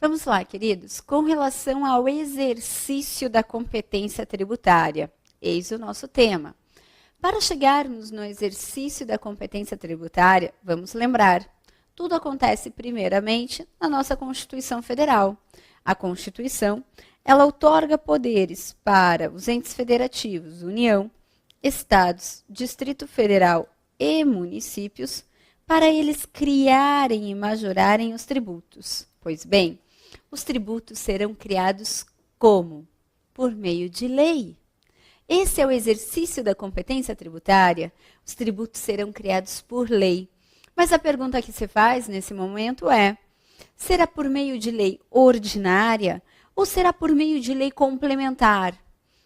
Vamos lá, queridos. Com relação ao exercício da competência tributária, eis o nosso tema. Para chegarmos no exercício da competência tributária, vamos lembrar, tudo acontece primeiramente na nossa Constituição Federal. A Constituição, ela outorga poderes para os entes federativos, União, Estados, Distrito Federal e municípios, para eles criarem e majorarem os tributos. Pois bem, os tributos serão criados como? Por meio de lei. Esse é o exercício da competência tributária. Os tributos serão criados por lei. Mas a pergunta que se faz nesse momento é: será por meio de lei ordinária ou será por meio de lei complementar?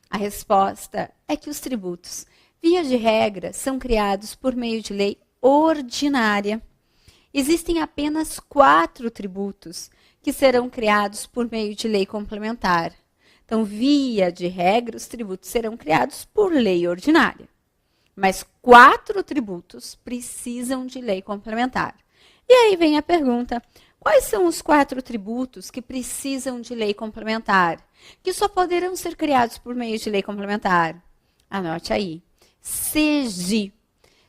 A resposta é que os tributos, via de regra, são criados por meio de lei ordinária. Existem apenas 4 tributos que serão criados por meio de lei complementar. Então, via de regra, os tributos serão criados por lei ordinária. Mas 4 tributos precisam de lei complementar. E aí vem a pergunta: quais são os 4 tributos que precisam de lei complementar, que só poderão ser criados por meio de lei complementar? Anote aí. CEGI.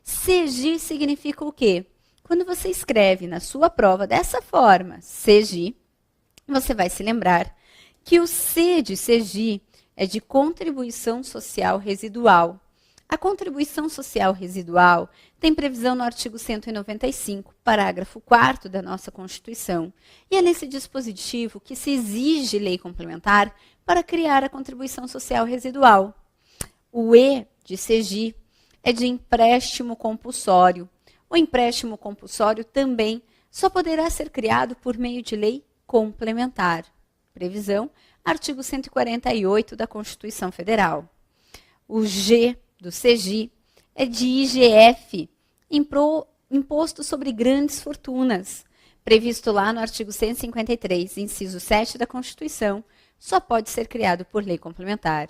CEGI significa o quê? Quando você escreve na sua prova dessa forma, CEGI, você vai se lembrar que o C de CEGI é de contribuição social residual. A contribuição social residual tem previsão no artigo 195, parágrafo 4º da nossa Constituição. E é nesse dispositivo que se exige lei complementar para criar a contribuição social residual. O E de CEGI é de empréstimo compulsório. O empréstimo compulsório também só poderá ser criado por meio de lei complementar. Previsão, artigo 148 da Constituição Federal. O G do CEGI é de IGF, Imposto sobre Grandes Fortunas, previsto lá no artigo 153, inciso 7 da Constituição, só pode ser criado por lei complementar.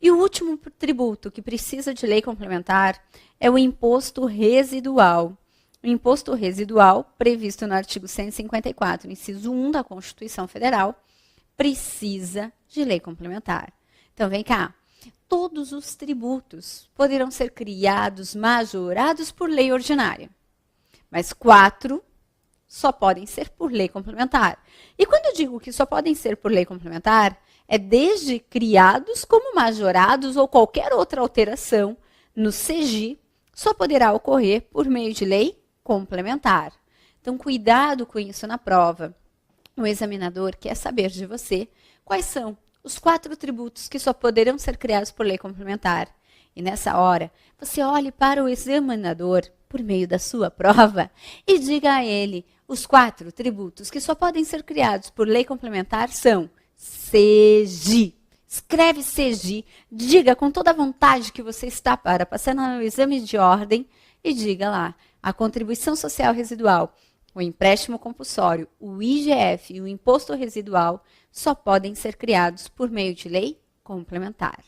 E o último tributo que precisa de lei complementar é o imposto residual. O imposto residual, previsto no artigo 154, inciso 1 da Constituição Federal, precisa de lei complementar. Então, vem cá. Todos os tributos poderão ser criados, majorados por lei ordinária. Mas 4 só podem ser por lei complementar. E quando eu digo que só podem ser por lei complementar, é desde criados como majorados ou qualquer outra alteração no CEGI só poderá ocorrer por meio de lei complementar. Então, cuidado com isso na prova. O examinador quer saber de você quais são os 4 tributos que só poderão ser criados por lei complementar. E nessa hora, você olhe para o examinador por meio da sua prova e diga a ele: os 4 tributos que só podem ser criados por lei complementar são CEGI. Escreve CEGI, diga com toda a vontade que você está para passar no exame de ordem e diga lá: a contribuição social residual, o empréstimo compulsório, o IGF e o imposto residual só podem ser criados por meio de lei complementar.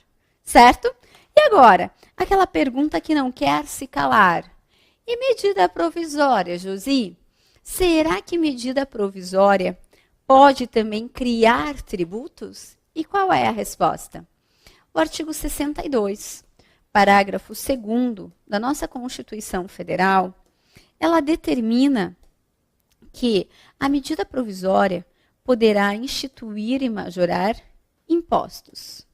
Certo? E agora, aquela pergunta que não quer se calar. E medida provisória, Josi? Será que medida provisória pode também criar tributos? E qual é a resposta? O artigo 62, parágrafo 2º da nossa Constituição Federal, ela determina que a medida provisória poderá instituir e majorar impostos.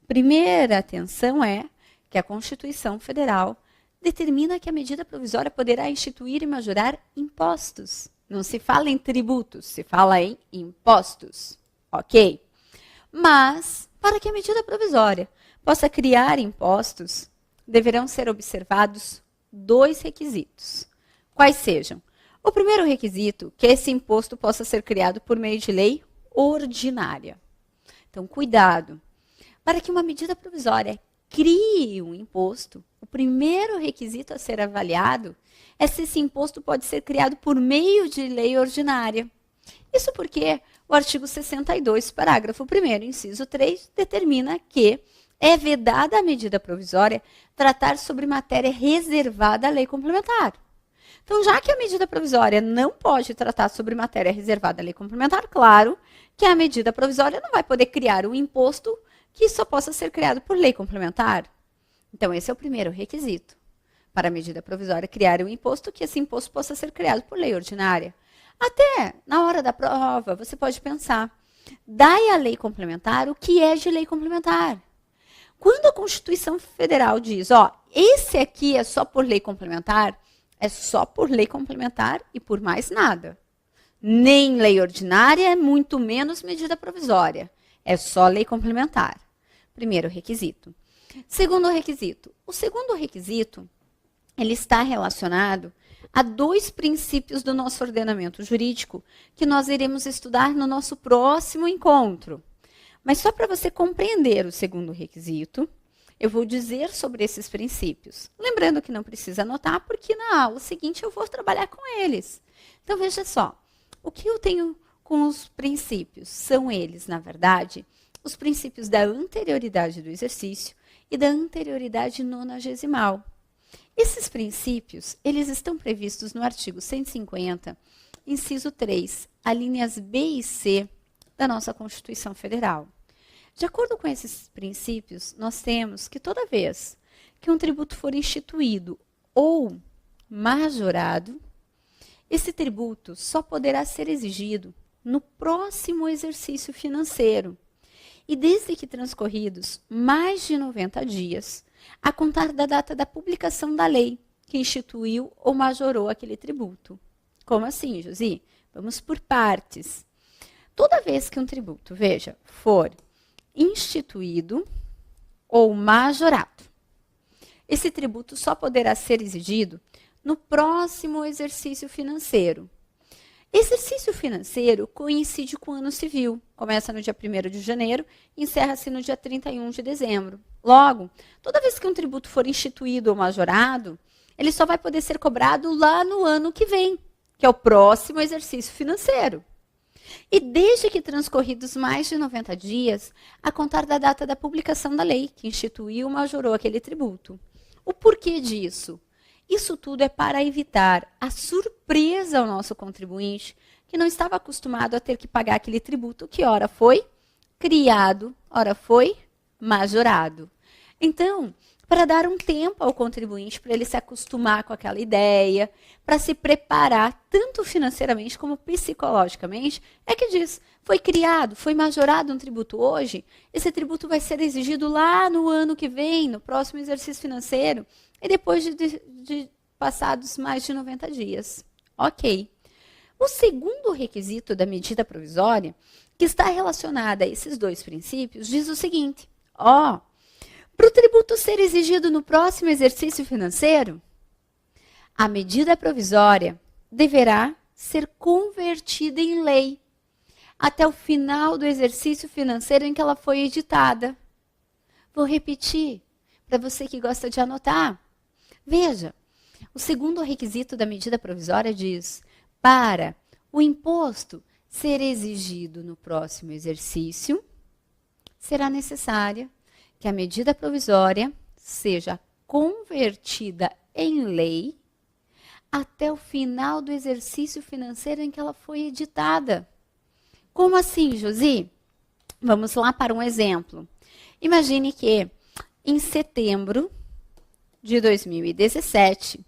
Primeira atenção é que a Constituição Federal determina que a medida provisória poderá instituir e majorar impostos. Não se fala em tributos, se fala em impostos. Ok? Mas, para que a medida provisória possa criar impostos, deverão ser observados 2 requisitos. Quais sejam? O primeiro requisito, que esse imposto possa ser criado por meio de lei ordinária. Então, cuidado. Para que uma medida provisória crie um imposto, o primeiro requisito a ser avaliado é se esse imposto pode ser criado por meio de lei ordinária. Isso porque o artigo 62, parágrafo 1º, inciso 3, determina que é vedada a medida provisória tratar sobre matéria reservada à lei complementar. Então, já que a medida provisória não pode tratar sobre matéria reservada à lei complementar, claro que a medida provisória não vai poder criar um imposto que só possa ser criado por lei complementar. Então, esse é o primeiro requisito. Para a medida provisória criar um imposto, que esse imposto possa ser criado por lei ordinária. Até na hora da prova, você pode pensar, dai à lei complementar o que é de lei complementar. Quando a Constituição Federal diz, esse aqui é só por lei complementar, é só por lei complementar e por mais nada. Nem lei ordinária, muito menos medida provisória. É só lei complementar. Primeiro requisito. Segundo requisito. O segundo requisito, ele está relacionado a 2 princípios do nosso ordenamento jurídico que nós iremos estudar no nosso próximo encontro. Mas só para você compreender o segundo requisito, eu vou dizer sobre esses princípios. Lembrando que não precisa anotar, porque na aula seguinte eu vou trabalhar com eles. Então, veja só. O que eu tenho com os princípios? São eles, na verdade, os princípios da anterioridade do exercício e da anterioridade nonagesimal. Esses princípios, eles estão previstos no artigo 150, inciso 3, alíneas B e C da nossa Constituição Federal. De acordo com esses princípios, nós temos que toda vez que um tributo for instituído ou majorado, esse tributo só poderá ser exigido no próximo exercício financeiro e desde que transcorridos mais de 90 dias, a contar da data da publicação da lei que instituiu ou majorou aquele tributo. Como assim, Josi? Vamos por partes. Toda vez que um tributo, veja, for instituído ou majorado, esse tributo só poderá ser exigido no próximo exercício financeiro. Exercício financeiro coincide com o ano civil. Começa no dia 1º de janeiro e encerra-se no dia 31 de dezembro. Logo, toda vez que um tributo for instituído ou majorado, ele só vai poder ser cobrado lá no ano que vem, que é o próximo exercício financeiro. E desde que transcorridos mais de 90 dias, a contar da data da publicação da lei, que instituiu ou majorou aquele tributo. O porquê disso? Isso tudo é para evitar a surpresa ao nosso contribuinte, que não estava acostumado a ter que pagar aquele tributo que ora foi criado, ora foi majorado. Então, para dar um tempo ao contribuinte, para ele se acostumar com aquela ideia, para se preparar, tanto financeiramente como psicologicamente, é que diz, foi criado, foi majorado um tributo hoje, esse tributo vai ser exigido lá no ano que vem, no próximo exercício financeiro, e depois de passados mais de 90 dias. Ok. O segundo requisito da medida provisória, que está relacionada a esses 2 princípios, diz o seguinte, para o tributo ser exigido no próximo exercício financeiro, a medida provisória deverá ser convertida em lei até o final do exercício financeiro em que ela foi editada. Vou repetir, para você que gosta de anotar. Veja, o segundo requisito da medida provisória diz, para o imposto ser exigido no próximo exercício, será necessária que a medida provisória seja convertida em lei até o final do exercício financeiro em que ela foi editada. Como assim, Josi? Vamos lá para um exemplo. Imagine que em setembro de 2017,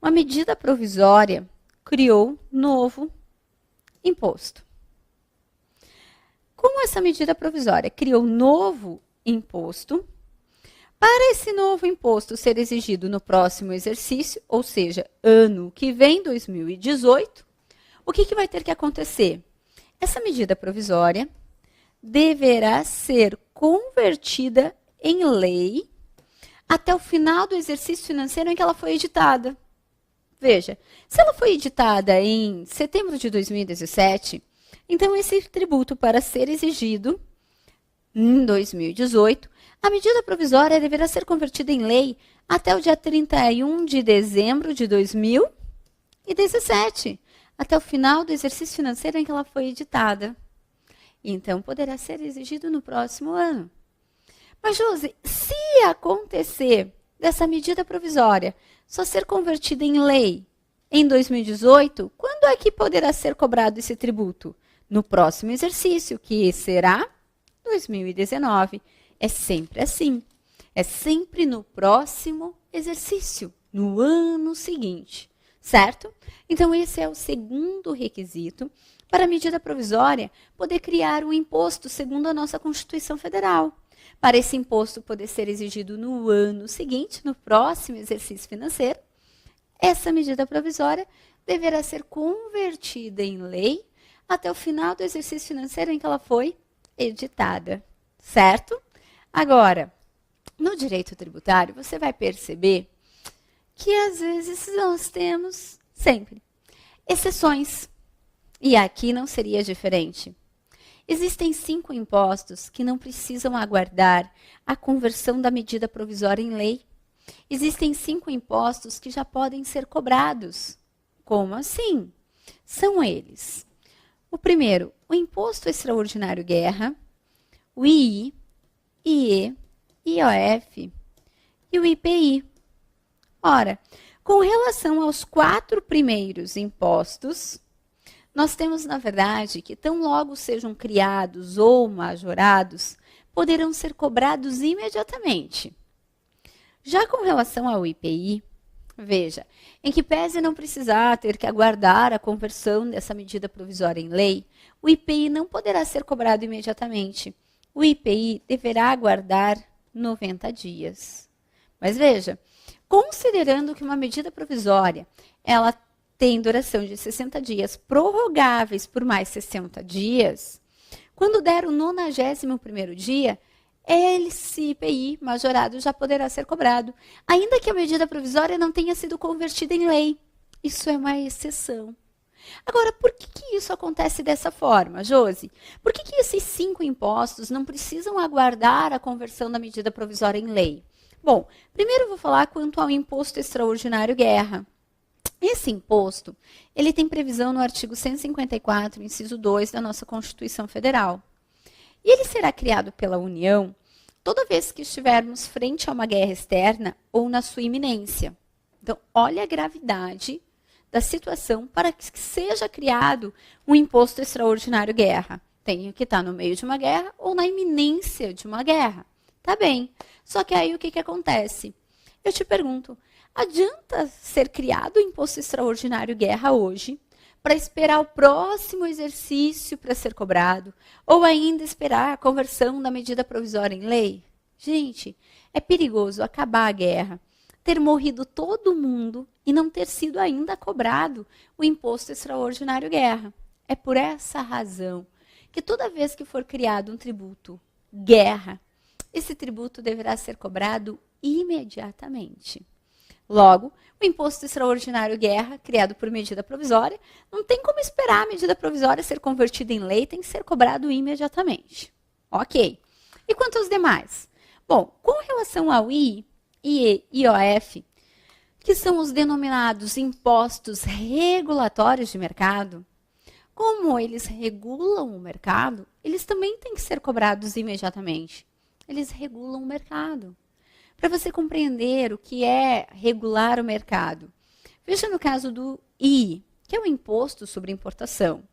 uma medida provisória criou novo imposto. Como essa medida provisória criou novo imposto, para esse novo imposto ser exigido no próximo exercício, ou seja, ano que vem, 2018, o que vai ter que acontecer? Essa medida provisória deverá ser convertida em lei até o final do exercício financeiro em que ela foi editada. Veja, se ela foi editada em setembro de 2017, então esse tributo, para ser exigido em 2018, a medida provisória deverá ser convertida em lei até o dia 31 de dezembro de 2017, até o final do exercício financeiro em que ela foi editada. Então, poderá ser exigido no próximo ano. Mas, Josi, se acontecer dessa medida provisória só ser convertida em lei em 2018, quando é que poderá ser cobrado esse tributo? no próximo exercício, que será 2019. É sempre assim. É sempre no próximo exercício, no ano seguinte, certo? Então, esse é o segundo requisito para a medida provisória poder criar um imposto segundo a nossa Constituição Federal. Para esse imposto poder ser exigido no ano seguinte, no próximo exercício financeiro, essa medida provisória deverá ser convertida em lei até o final do exercício financeiro em que ela foi editada, certo? Agora, no direito tributário, você vai perceber que às vezes nós temos sempre exceções. E aqui não seria diferente. Existem 5 impostos que não precisam aguardar a conversão da medida provisória em lei. Existem 5 impostos que já podem ser cobrados. Como assim? São eles. O primeiro, o Imposto Extraordinário Guerra, o II, IE, IOF e o IPI. Ora, com relação aos 4 primeiros impostos, nós temos, na verdade, que tão logo sejam criados ou majorados, poderão ser cobrados imediatamente. Já com relação ao IPI, veja, em que pese não precisar ter que aguardar a conversão dessa medida provisória em lei, o IPI não poderá ser cobrado imediatamente. O IPI deverá aguardar 90 dias. Mas veja, considerando que uma medida provisória, ela tem duração de 60 dias, prorrogáveis por mais 60 dias, quando der o 91º dia, esse IPI majorado já poderá ser cobrado, ainda que a medida provisória não tenha sido convertida em lei. Isso é uma exceção. Agora, por que isso acontece dessa forma, Josi? Por que esses 5 impostos não precisam aguardar a conversão da medida provisória em lei? Bom, primeiro eu vou falar quanto ao Imposto Extraordinário Guerra. Esse imposto, ele tem previsão no artigo 154, inciso 2 da nossa Constituição Federal. E ele será criado pela União toda vez que estivermos frente a uma guerra externa ou na sua iminência. Então, olha a gravidade da situação para que seja criado um imposto extraordinário guerra. Tem que estar no meio de uma guerra ou na iminência de uma guerra. Tá bem. Só que aí o que acontece? Eu te pergunto, adianta ser criado o imposto extraordinário guerra hoje para esperar o próximo exercício para ser cobrado, ou ainda esperar a conversão da medida provisória em lei? Gente, é perigoso acabar a guerra, ter morrido todo mundo e não ter sido ainda cobrado o imposto extraordinário guerra. É por essa razão que toda vez que for criado um tributo guerra, esse tributo deverá ser cobrado imediatamente. Logo, o Imposto Extraordinário Guerra, criado por medida provisória, não tem como esperar a medida provisória ser convertida em lei, tem que ser cobrado imediatamente. Ok. E quanto aos demais? Bom, com relação ao I, IE e IOF, que são os denominados impostos regulatórios de mercado, como eles regulam o mercado, eles também têm que ser cobrados imediatamente. Eles regulam o mercado. Para você compreender o que é regular o mercado, veja no caso do I, que é o Imposto sobre Importação.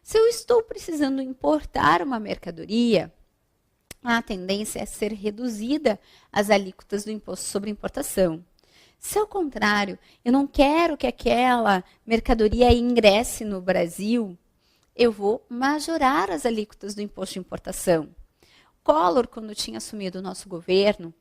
Se eu estou precisando importar uma mercadoria, a tendência é ser reduzida as alíquotas do Imposto sobre Importação. Se, ao contrário, eu não quero que aquela mercadoria ingresse no Brasil, eu vou majorar as alíquotas do Imposto de Importação. Collor, quando tinha assumido o nosso governo,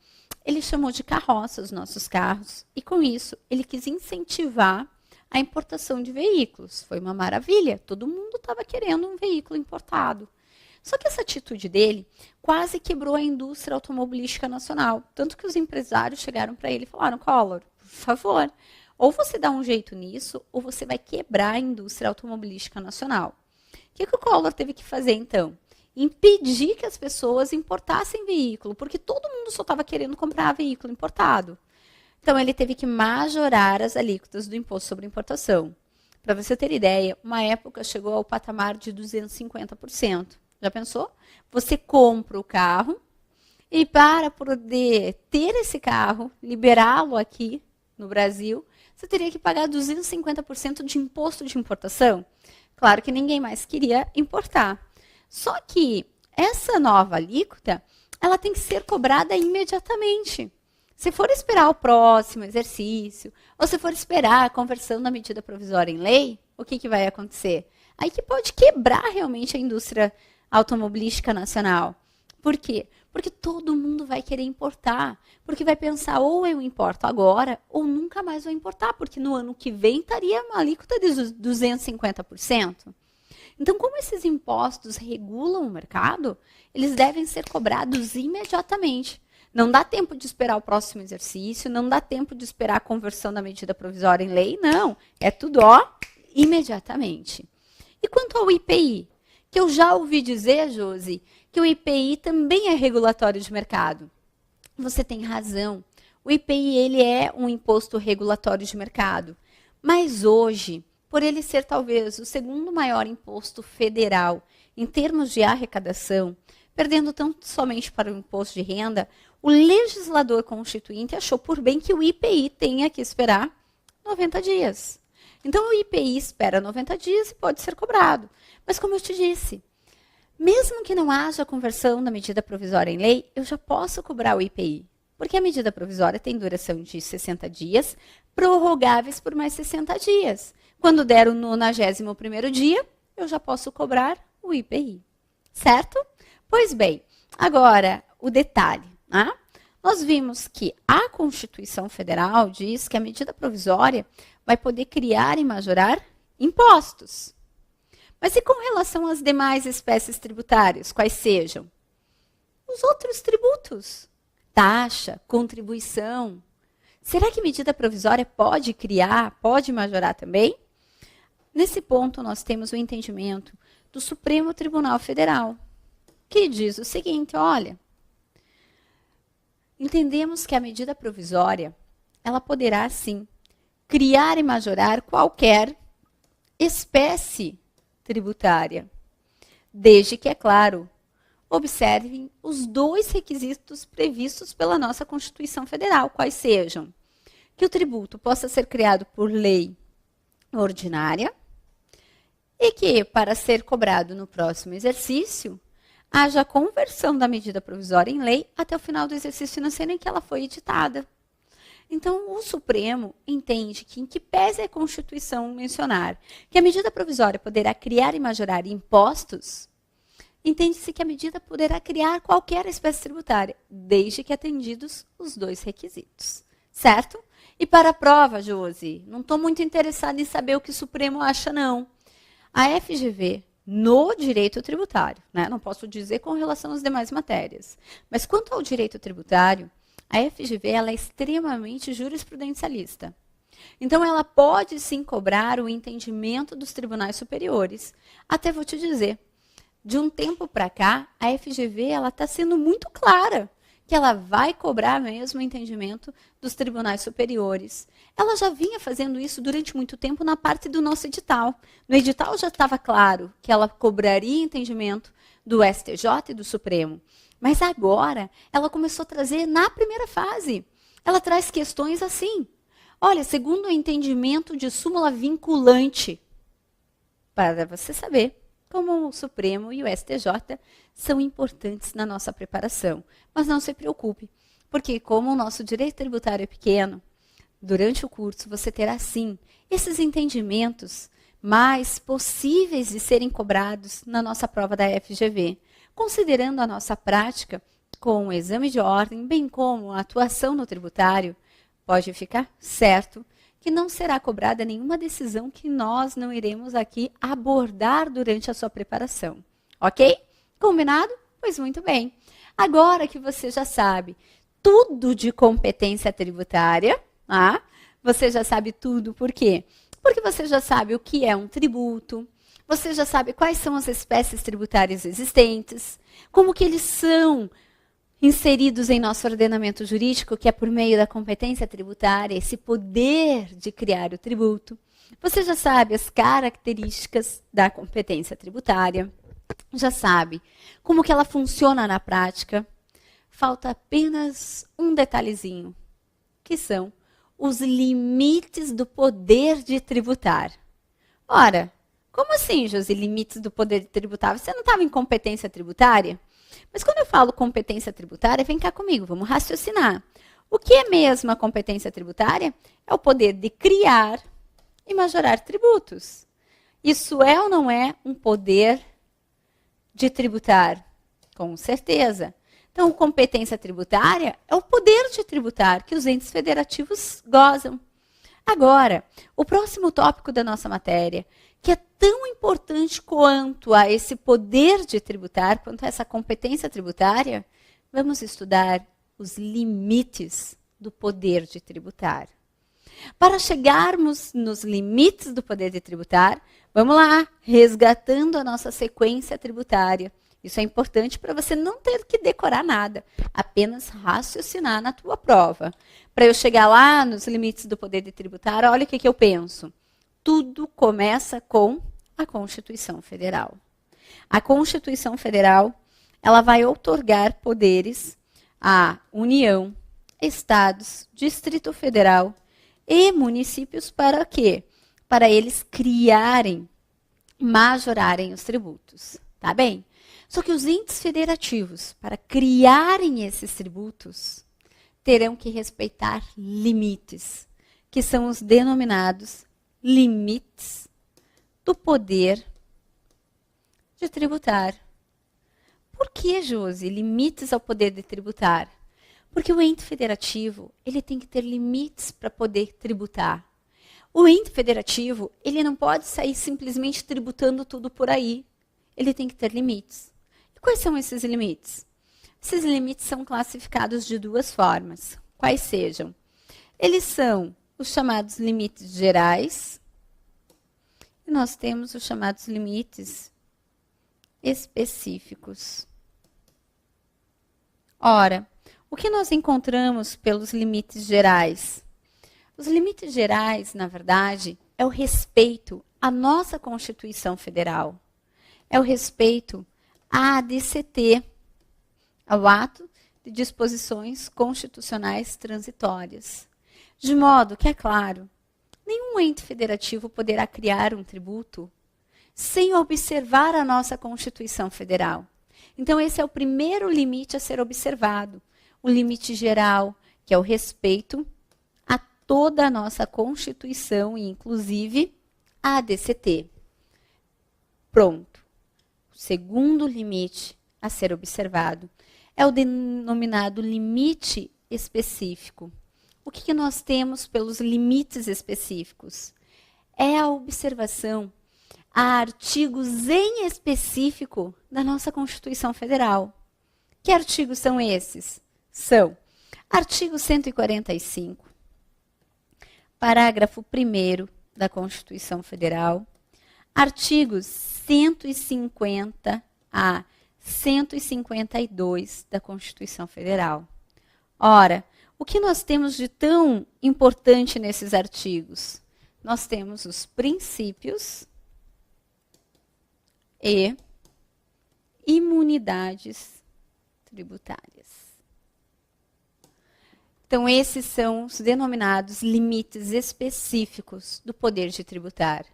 ele chamou de carroça os nossos carros e, com isso, ele quis incentivar a importação de veículos. Foi uma maravilha, todo mundo estava querendo um veículo importado. Só que essa atitude dele quase quebrou a indústria automobilística nacional. Tanto que os empresários chegaram para ele e falaram, Collor, por favor, ou você dá um jeito nisso, ou você vai quebrar a indústria automobilística nacional. O que o Collor teve que fazer, então? Impedir que as pessoas importassem veículo, porque todo mundo só estava querendo comprar veículo importado. Então, ele teve que majorar as alíquotas do Imposto sobre Importação. Para você ter ideia, uma época chegou ao patamar de 250%. Já pensou? Você compra o carro e para poder ter esse carro, liberá-lo aqui no Brasil, você teria que pagar 250% de imposto de importação. Claro que ninguém mais queria importar. Só que essa nova alíquota, ela tem que ser cobrada imediatamente. Se for esperar o próximo exercício, ou se for esperar a conversão da medida provisória em lei, o que vai acontecer? Aí que pode quebrar realmente a indústria automobilística nacional. Por quê? Porque todo mundo vai querer importar. Porque vai pensar, ou eu importo agora, ou nunca mais vou importar, porque no ano que vem estaria uma alíquota de 250%. Então, como esses impostos regulam o mercado, eles devem ser cobrados imediatamente. Não dá tempo de esperar o próximo exercício, não dá tempo de esperar a conversão da medida provisória em lei, não. É tudo, imediatamente. E quanto ao IPI? Que eu já ouvi dizer, Josi, que o IPI também é regulatório de mercado. Você tem razão. O IPI ele é um imposto regulatório de mercado. Mas hoje, por ele ser talvez o segundo maior imposto federal em termos de arrecadação, perdendo tão somente para o imposto de renda, o legislador constituinte achou por bem que o IPI tenha que esperar 90 dias. Então, o IPI espera 90 dias e pode ser cobrado. Mas, como eu te disse, mesmo que não haja conversão da medida provisória em lei, eu já posso cobrar o IPI. Porque a medida provisória tem duração de 60 dias, prorrogáveis por mais 60 dias. Quando der o 91º dia, eu já posso cobrar o IPI. Certo? Pois bem, agora o detalhe. Né? Nós vimos que a Constituição Federal diz que a medida provisória vai poder criar e majorar impostos. Mas e com relação às demais espécies tributárias, quais sejam? Os outros tributos. Taxa, contribuição. Será que medida provisória pode criar, pode majorar também? Nesse ponto, nós temos o entendimento do Supremo Tribunal Federal, que diz o seguinte, olha, entendemos que a medida provisória, ela poderá, sim, criar e majorar qualquer espécie tributária, desde que, é claro, observem os dois requisitos previstos pela nossa Constituição Federal, quais sejam que o tributo possa ser criado por lei ordinária e que, para ser cobrado no próximo exercício, haja conversão da medida provisória em lei até o final do exercício financeiro em que ela foi editada. Então, o Supremo entende que, em que pese a Constituição mencionar que a medida provisória poderá criar e majorar impostos, entende-se que a medida poderá criar qualquer espécie tributária, desde que atendidos os dois requisitos. Certo? E para a prova, Josi, não estou muito interessada em saber o que o Supremo acha, não. A FGV, no direito tributário, né? Não posso dizer com relação às demais matérias, mas quanto ao direito tributário, a FGV ela é extremamente jurisprudencialista. Então, ela pode sim cobrar o entendimento dos tribunais superiores. Até vou te dizer, de um tempo para cá, a FGV está sendo muito clara que ela vai cobrar mesmo o entendimento dos tribunais superiores. Ela já vinha fazendo isso durante muito tempo na parte do nosso edital. No edital já estava claro que ela cobraria entendimento do STJ e do Supremo. Mas agora, ela começou a trazer na primeira fase. Ela traz questões assim. Olha, segundo o entendimento de súmula vinculante, para você saber como o Supremo e o STJ são importantes na nossa preparação. Mas não se preocupe, porque como o nosso direito tributário é pequeno, durante o curso você terá sim esses entendimentos mais possíveis de serem cobrados na nossa prova da FGV, considerando a nossa prática com o exame de ordem, bem como a atuação no tributário, pode ficar certo que não será cobrada nenhuma decisão que nós não iremos aqui abordar durante a sua preparação. Ok? Combinado? Pois muito bem. Agora que você já sabe tudo de competência tributária, você já sabe tudo, por quê? Porque você já sabe o que é um tributo, você já sabe quais são as espécies tributárias existentes, como que eles são inseridos em nosso ordenamento jurídico, que é por meio da competência tributária, esse poder de criar o tributo. Você já sabe as características da competência tributária, já sabe como que ela funciona na prática. Falta apenas um detalhezinho, que são os limites do poder de tributar. Ora, Como assim, Josi, limites do poder tributável? Você não estava em competência tributária? Mas quando eu falo competência tributária, vem cá comigo, vamos raciocinar. O que é mesmo a competência tributária? É o poder de criar e majorar tributos. Isso é ou não é um poder de tributar? Com certeza. Então, competência tributária é o poder de tributar que os entes federativos gozam. Agora, o próximo tópico da nossa matéria, que é tão importante quanto a esse poder de tributar, quanto a essa competência tributária, vamos estudar os limites do poder de tributar. Para chegarmos nos limites do poder de tributar, vamos lá, resgatando a nossa sequência tributária. Isso é importante para você não ter que decorar nada, apenas raciocinar na tua prova. Para eu chegar lá nos limites do poder de tributar, olha o que eu penso. Tudo começa com a Constituição Federal. A Constituição Federal, ela vai outorgar poderes à União, Estados, Distrito Federal e municípios para quê? Para eles criarem, majorarem os tributos, tá bem? Só que os entes federativos, para criarem esses tributos, terão que respeitar limites, que são os denominados limites do poder de tributar. Por que, Josi, limites ao poder de tributar? Porque o ente federativo, ele tem que ter limites para poder tributar. O ente federativo, ele não pode sair simplesmente tributando tudo por aí. Ele tem que ter limites. E quais são esses limites? Esses limites são classificados de duas formas. Quais sejam? Eles são os chamados limites gerais e nós temos os chamados limites específicos. Ora, o que nós encontramos pelos limites gerais? Os limites gerais, na verdade, é o respeito à nossa Constituição Federal. É o respeito à ADCT, ao Ato de Disposições Constitucionais Transitórias. De modo que, é claro, nenhum ente federativo poderá criar um tributo sem observar a nossa Constituição Federal. Então, esse é o primeiro limite a ser observado. O limite geral, que é o respeito a toda a nossa Constituição, e inclusive a ADCT. Pronto. O segundo limite a ser observado é o denominado limite específico. O que nós temos pelos limites específicos? É a observação a artigos em específico da nossa Constituição Federal. Que artigos são esses? São artigo 145, parágrafo 1º da Constituição Federal, artigos 150 a 152 da Constituição Federal. Ora, o que nós temos de tão importante nesses artigos? Nós temos os princípios e imunidades tributárias. Então, esses são os denominados limites específicos do poder de tributar,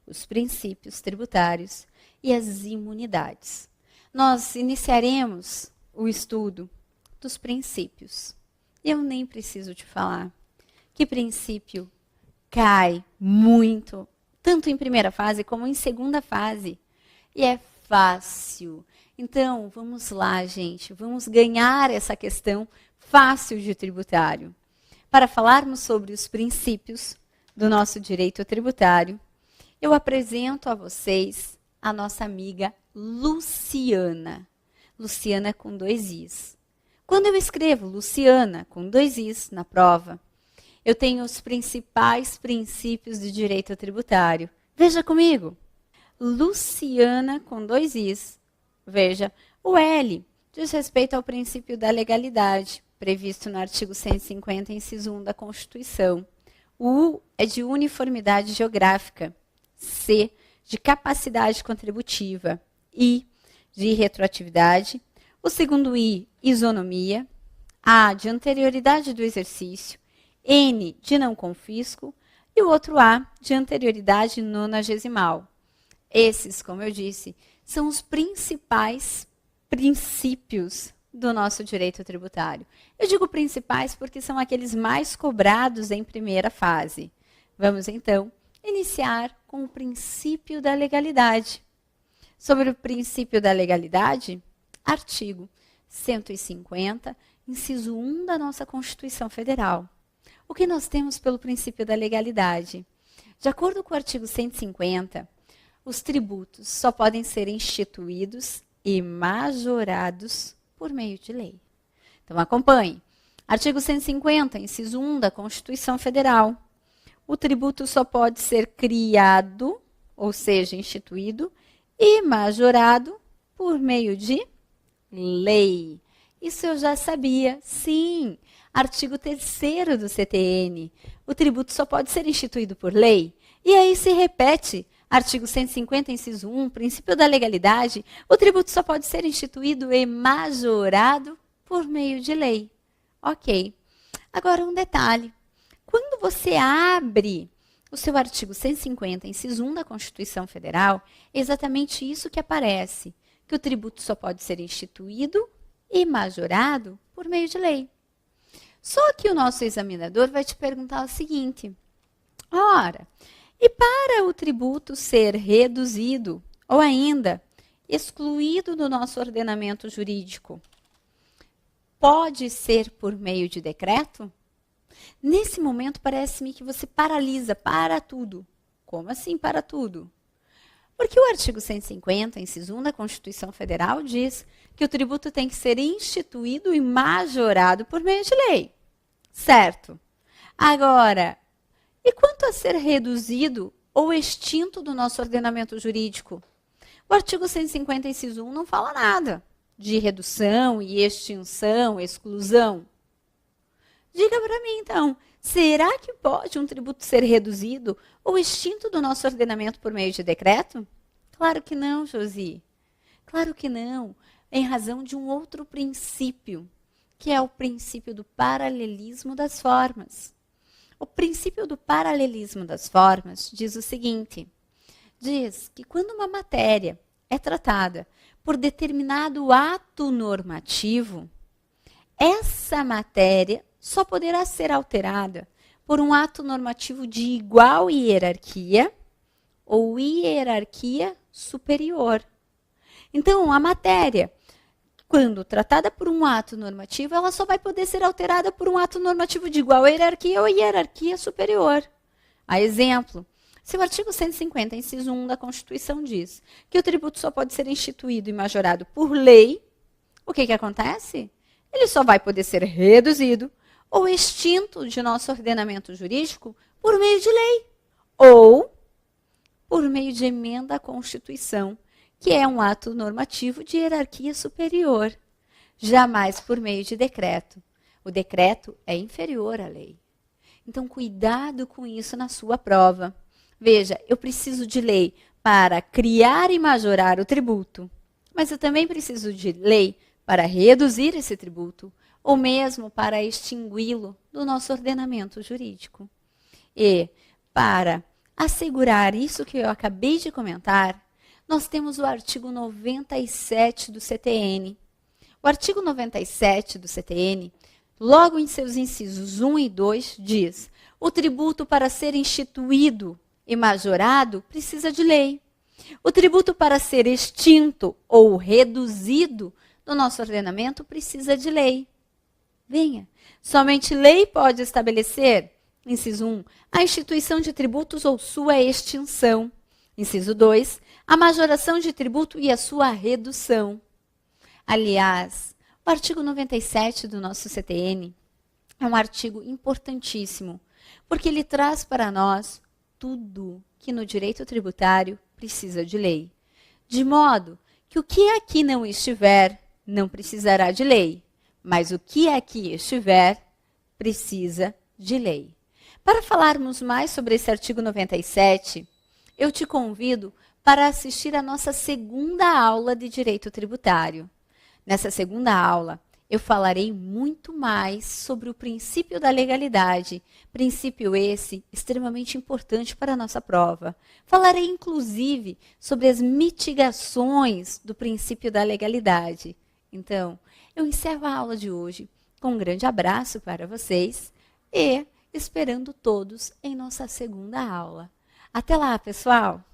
os princípios tributários e as imunidades. Nós iniciaremos o estudo dos princípios. Eu nem preciso te falar que princípio cai muito, tanto em primeira fase como em segunda fase. E é fácil. Então, vamos lá, gente. Vamos ganhar essa questão fácil de tributário. Para falarmos sobre os princípios do nosso direito tributário, eu apresento a vocês a nossa amiga Luciana. Luciana com 2 Is. Quando eu escrevo Luciana com 2 Is na prova, eu tenho os principais princípios do direito tributário. Veja comigo. Luciana com 2 Is. Veja, o L diz respeito ao princípio da legalidade, previsto no artigo 150, inciso 1 da Constituição. O U é de uniformidade geográfica. C, de capacidade contributiva. I, de retroatividade. O segundo I, isonomia. A, de anterioridade do exercício. N, de não confisco. E o outro A, de anterioridade nonagesimal. Esses, como eu disse, são os principais princípios do nosso direito tributário. Eu digo principais porque são aqueles mais cobrados em primeira fase. Vamos, então, iniciar com o princípio da legalidade. Sobre o princípio da legalidade, artigo 150, inciso 1 da nossa Constituição Federal. O que nós temos pelo princípio da legalidade? De acordo com o artigo 150, os tributos só podem ser instituídos e majorados por meio de lei. Então, acompanhe. Artigo 150, inciso 1 da Constituição Federal. O tributo só pode ser criado, ou seja, instituído, e majorado por meio de lei. Isso eu já sabia, sim. Artigo 3º do CTN. O tributo só pode ser instituído por lei. E aí se repete. Artigo 150, inciso 1, princípio da legalidade. O tributo só pode ser instituído e majorado por meio de lei. Ok. Agora um detalhe. Quando você abre o seu artigo 150, inciso 1 da Constituição Federal, é exatamente isso que aparece. Que o tributo só pode ser instituído e majorado por meio de lei. Só que o nosso examinador vai te perguntar o seguinte: ora, e para o tributo ser reduzido ou ainda excluído do nosso ordenamento jurídico, pode ser por meio de decreto? Nesse momento parece-me que você paralisa, para tudo. Como assim para tudo? Porque o artigo 150, inciso 1 da Constituição Federal, diz que o tributo tem que ser instituído e majorado por meio de lei. Certo? Agora, e quanto a ser reduzido ou extinto do nosso ordenamento jurídico? O artigo 150, inciso 1, não fala nada de redução e extinção, exclusão. Diga para mim, então, será que pode um tributo ser reduzido ou extinto do nosso ordenamento por meio de decreto? Claro que não, Josi. Claro que não, em razão de um outro princípio, que é o princípio do paralelismo das formas. O princípio do paralelismo das formas diz o seguinte: diz que quando uma matéria é tratada por determinado ato normativo, essa matéria só poderá ser alterada por um ato normativo de igual hierarquia ou hierarquia superior. Então, a matéria, quando tratada por um ato normativo, ela só vai poder ser alterada por um ato normativo de igual hierarquia ou hierarquia superior. A exemplo, se o artigo 150, inciso 1 da Constituição diz que o tributo só pode ser instituído e majorado por lei, o que acontece? Ele só vai poder ser reduzido ou extinto de nosso ordenamento jurídico por meio de lei ou por meio de emenda à Constituição, que é um ato normativo de hierarquia superior, jamais por meio de decreto. O decreto é inferior à lei. Então, cuidado com isso na sua prova. Veja, eu preciso de lei para criar e majorar o tributo, mas eu também preciso de lei para reduzir esse tributo, ou mesmo para extingui-lo do nosso ordenamento jurídico. E, para assegurar isso que eu acabei de comentar, nós temos o artigo 97 do CTN. O artigo 97 do CTN, logo em seus incisos 1 e 2, diz: o tributo para ser instituído e majorado precisa de lei. O tributo para ser extinto ou reduzido no nosso ordenamento precisa de lei. Venha, somente lei pode estabelecer, inciso 1, a instituição de tributos ou sua extinção. Inciso 2, a majoração de tributo e a sua redução. Aliás, o artigo 97 do nosso CTN é um artigo importantíssimo, porque ele traz para nós tudo que no direito tributário precisa de lei. De modo que o que aqui não estiver, não precisará de lei, mas o que aqui estiver, precisa de lei. Para falarmos mais sobre esse artigo 97, eu te convido para assistir a nossa segunda aula de Direito Tributário. Nessa segunda aula, Eu falarei muito mais sobre o princípio da legalidade, princípio esse extremamente importante para a nossa prova. Falarei, inclusive, sobre as mitigações do princípio da legalidade. Então, eu encerro a aula de hoje com um grande abraço para vocês e esperando todos em nossa segunda aula. Até lá, pessoal!